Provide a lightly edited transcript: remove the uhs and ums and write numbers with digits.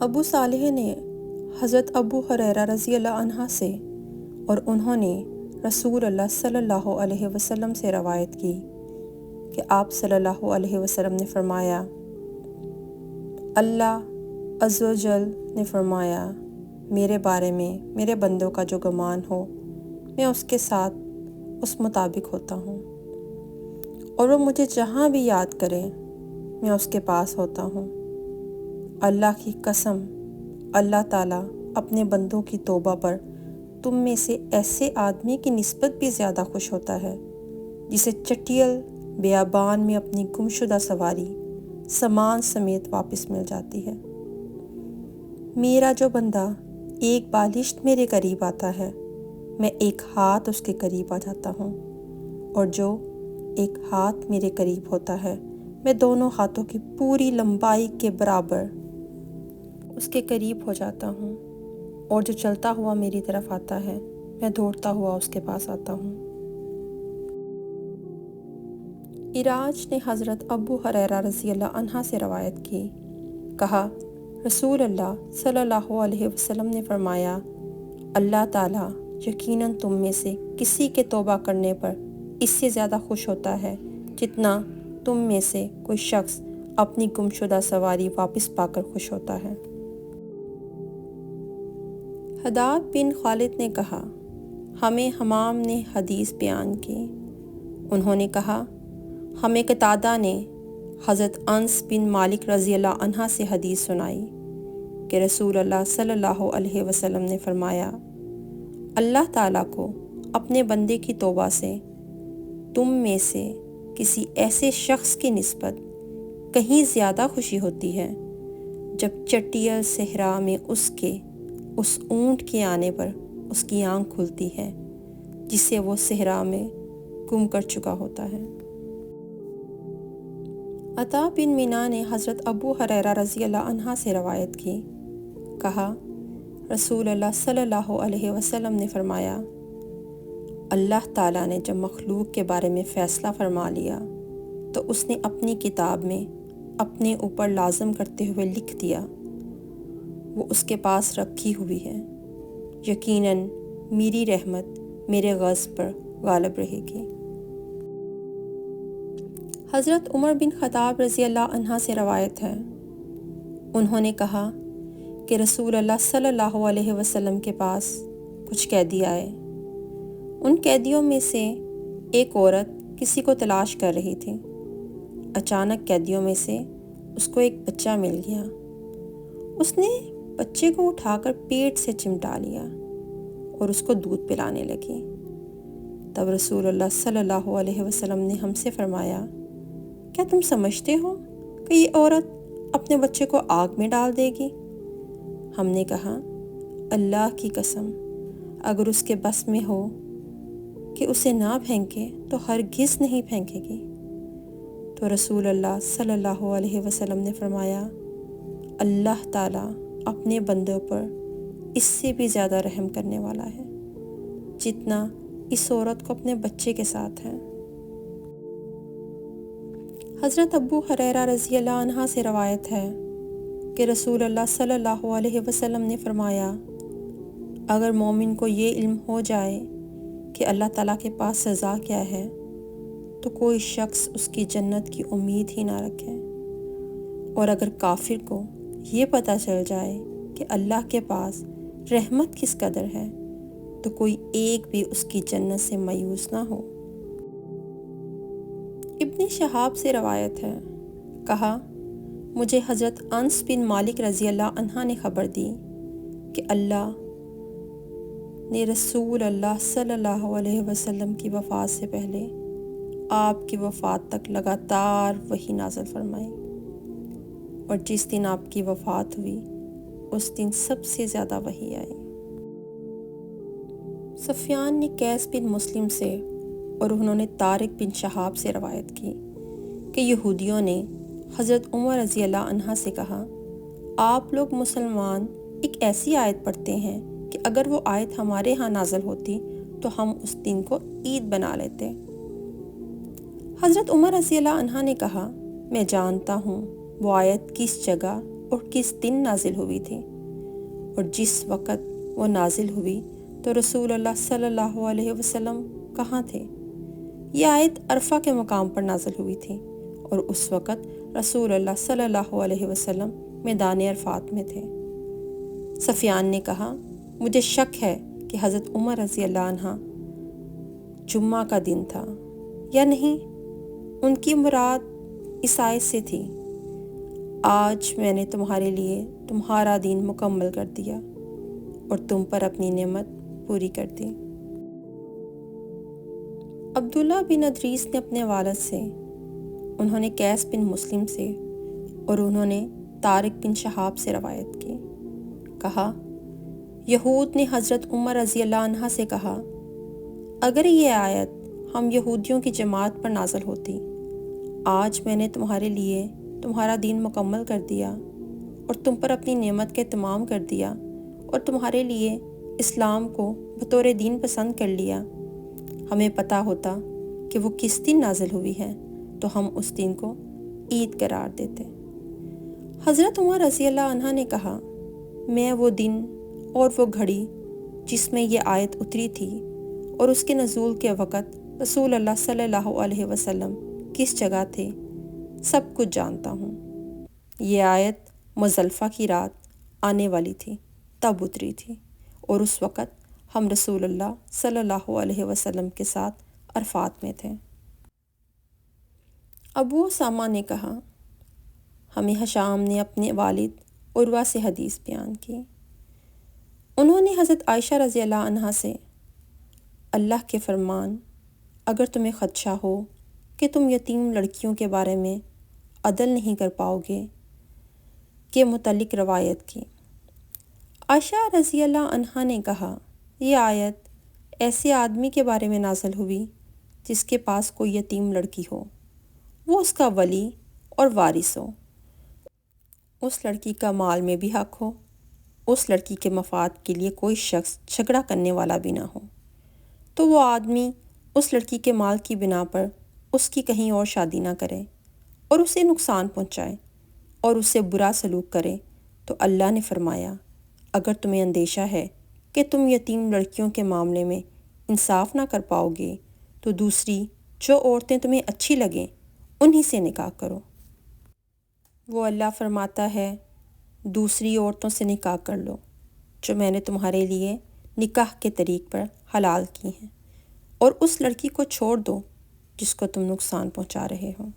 ابو صالح نے حضرت ابو ہریرہ رضی اللہ عنہ سے اور انہوں نے رسول اللہ صلی اللہ علیہ وسلم سے روایت کی کہ آپ صلی اللہ علیہ وسلم نے فرمایا، اللہ عز و جل نے فرمایا، میرے بارے میں میرے بندوں کا جو گمان ہو میں اس کے ساتھ اس مطابق ہوتا ہوں، اور وہ مجھے جہاں بھی یاد کرے میں اس کے پاس ہوتا ہوں۔ اللہ کی قسم، اللہ تعالیٰ اپنے بندوں کی توبہ پر تم میں سے ایسے آدمی کی نسبت بھی زیادہ خوش ہوتا ہے جسے چٹیل بیابان میں اپنی گمشدہ سواری سامان سمیت واپس مل جاتی ہے۔ میرا جو بندہ ایک بالشت میرے قریب آتا ہے میں ایک ہاتھ اس کے قریب آ جاتا ہوں، اور جو ایک ہاتھ میرے قریب ہوتا ہے میں دونوں ہاتھوں کی پوری لمبائی کے برابر اس کے قریب ہو جاتا ہوں، اور جو چلتا ہوا میری طرف آتا ہے میں دوڑتا ہوا اس کے پاس آتا ہوں۔ عراج نے حضرت ابو ہریرہ رضی اللہ عنہ سے روایت کی، کہا رسول اللہ صلی اللہ علیہ وسلم نے فرمایا، اللہ تعالیٰ یقیناً تم میں سے کسی کے توبہ کرنے پر اس سے زیادہ خوش ہوتا ہے جتنا تم میں سے کوئی شخص اپنی گمشدہ سواری واپس پا کر خوش ہوتا ہے۔ حداد بن خالد نے کہا، ہمیں حمام نے حدیث بیان کی۔ انہوں نے کہا، ہمیں قتادہ نے حضرت انس بن مالک رضی اللہ عنہ سے حدیث سنائی کہ رسول اللہ صلی اللہ علیہ وسلم نے فرمایا، اللہ تعالیٰ کو اپنے بندے کی توبہ سے تم میں سے کسی ایسے شخص کی نسبت کہیں زیادہ خوشی ہوتی ہے جب چٹیل صحرا میں اس اونٹ کے آنے پر اس کی آنکھ کھلتی ہے جسے وہ صحرا میں گم کر چکا ہوتا ہے۔ عطا بن مینا نے حضرت ابو ہریرہ رضی اللہ عنہ سے روایت کی، کہا رسول اللہ صلی اللہ علیہ وسلم نے فرمایا، اللہ تعالیٰ نے جب مخلوق کے بارے میں فیصلہ فرما لیا تو اس نے اپنی کتاب میں اپنے اوپر لازم کرتے ہوئے لکھ دیا، وہ اس کے پاس رکھی ہوئی ہے، یقیناً میری رحمت میرے غضب پر غالب رہے گی۔ حضرت عمر بن خطاب رضی اللہ عنہ سے روایت ہے، انہوں نے کہا کہ رسول اللہ صلی اللہ علیہ وسلم کے پاس کچھ قیدی آئے۔ ان قیدیوں میں سے ایک عورت کسی کو تلاش کر رہی تھی۔ اچانک قیدیوں میں سے اس کو ایک بچہ مل گیا۔ اس نے بچے کو اٹھا کر پیٹ سے چمٹا لیا اور اس کو دودھ پلانے لگی۔ تب رسول اللہ صلی اللہ علیہ وسلم نے ہم سے فرمایا، کیا تم سمجھتے ہو کہ یہ عورت اپنے بچے کو آگ میں ڈال دے گی؟ ہم نے کہا، اللہ کی قسم، اگر اس کے بس میں ہو کہ اسے نہ پھینکے تو ہرگز نہیں پھینکے گی۔ تو رسول اللہ صلی اللہ علیہ وسلم نے فرمایا، اللہ تعالیٰ اپنے بندوں پر اس سے بھی زیادہ رحم کرنے والا ہے جتنا اس عورت کو اپنے بچے کے ساتھ ہے۔ حضرت ابو ہریرہ رضی اللہ عنہ سے روایت ہے کہ رسول اللہ صلی اللہ علیہ وسلم نے فرمایا، اگر مومن کو یہ علم ہو جائے کہ اللہ تعالیٰ کے پاس سزا کیا ہے تو کوئی شخص اس کی جنت کی امید ہی نہ رکھے، اور اگر کافر کو یہ پتہ چل جائے کہ اللہ کے پاس رحمت کس قدر ہے تو کوئی ایک بھی اس کی جنت سے مایوس نہ ہو۔ ابن شہاب سے روایت ہے، کہا مجھے حضرت انس بن مالک رضی اللہ عنہ نے خبر دی کہ اللہ نے رسول اللہ صلی اللہ علیہ وسلم کی وفات سے پہلے آپ کی وفات تک لگاتار وحی نازل فرمائی، اور جس دن آپ کی وفات ہوئی اس دن سب سے زیادہ وحی آئی۔ سفیان نے قیس بن مسلم سے اور انہوں نے طارق بن شہاب سے روایت کی کہ یہودیوں نے حضرت عمر رضی اللہ عنہ سے کہا، آپ لوگ مسلمان ایک ایسی آیت پڑھتے ہیں کہ اگر وہ آیت ہمارے ہاں نازل ہوتی تو ہم اس دن کو عید بنا لیتے۔ حضرت عمر رضی اللہ عنہ نے کہا، میں جانتا ہوں وہ آیت کس جگہ اور کس دن نازل ہوئی تھی، اور جس وقت وہ نازل ہوئی تو رسول اللہ صلی اللہ علیہ وسلم کہاں تھے۔ یہ آیت عرفہ کے مقام پر نازل ہوئی تھی اور اس وقت رسول اللہ صلی اللہ علیہ وسلم میدان عرفات میں تھے۔ سفیان نے کہا، مجھے شک ہے کہ حضرت عمر رضی اللہ عنہ جمعہ کا دن تھا یا نہیں، ان کی مراد اس آیت سے تھی، آج میں نے تمہارے لیے تمہارا دین مکمل کر دیا اور تم پر اپنی نعمت پوری کر دی۔ عبداللہ بن ادریس نے اپنے والد سے، انہوں نے قیس بن مسلم سے اور انہوں نے طارق بن شہاب سے روایت کی، کہا، یہود نے حضرت عمر رضی اللہ عنہ سے کہا، اگر یہ آیت ہم یہودیوں کی جماعت پر نازل ہوتی، آج میں نے تمہارے لیے تمہارا دین مکمل کر دیا اور تم پر اپنی نعمت کے تمام کر دیا اور تمہارے لیے اسلام کو بطور دین پسند کر لیا، ہمیں پتہ ہوتا کہ وہ کس دن نازل ہوئی ہے تو ہم اس دن کو عید قرار دیتے۔ حضرت عمر رضی اللہ عنہ نے کہا، میں وہ دن اور وہ گھڑی جس میں یہ آیت اتری تھی اور اس کے نزول کے وقت رسول اللہ صلی اللہ علیہ وسلم کس جگہ تھے سب کچھ جانتا ہوں۔ یہ آیت مزدلفہ کی رات آنے والی تھی، تب اتری تھی اور اس وقت ہم رسول اللہ صلی اللہ علیہ وسلم کے ساتھ عرفات میں تھے۔ ابو اسامہ نے کہا، ہمیں ہشام نے اپنے والد عروہ سے حدیث بیان کی، انہوں نے حضرت عائشہ رضی اللہ عنہا سے، اللہ کے فرمان، اگر تمہیں خدشہ ہو کہ تم یتیم لڑکیوں کے بارے میں عدل نہیں کر پاؤ گے کے متعلق روایت کی۔ عائشہ رضی اللہ عنہا نے کہا، یہ آیت ایسے آدمی کے بارے میں نازل ہوئی جس کے پاس کوئی یتیم لڑکی ہو، وہ اس کا ولی اور وارث ہو، اس لڑکی کا مال میں بھی حق ہو، اس لڑکی کے مفاد کے لیے کوئی شخص جھگڑا کرنے والا بھی نہ ہو، تو وہ آدمی اس لڑکی کے مال کی بنا پر اس کی کہیں اور شادی نہ کرے اور اسے نقصان پہنچائے اور اس سے برا سلوک کرے، تو اللہ نے فرمایا، اگر تمہیں اندیشہ ہے کہ تم یتیم لڑکیوں کے معاملے میں انصاف نہ کر پاؤ گے تو دوسری جو عورتیں تمہیں اچھی لگیں انہی سے نکاح کرو۔ وہ اللہ فرماتا ہے، دوسری عورتوں سے نکاح کر لو جو میں نے تمہارے لیے نکاح کے طریق پر حلال کی ہیں، اور اس لڑکی کو چھوڑ دو جس کو تم نقصان پہنچا رہے ہو۔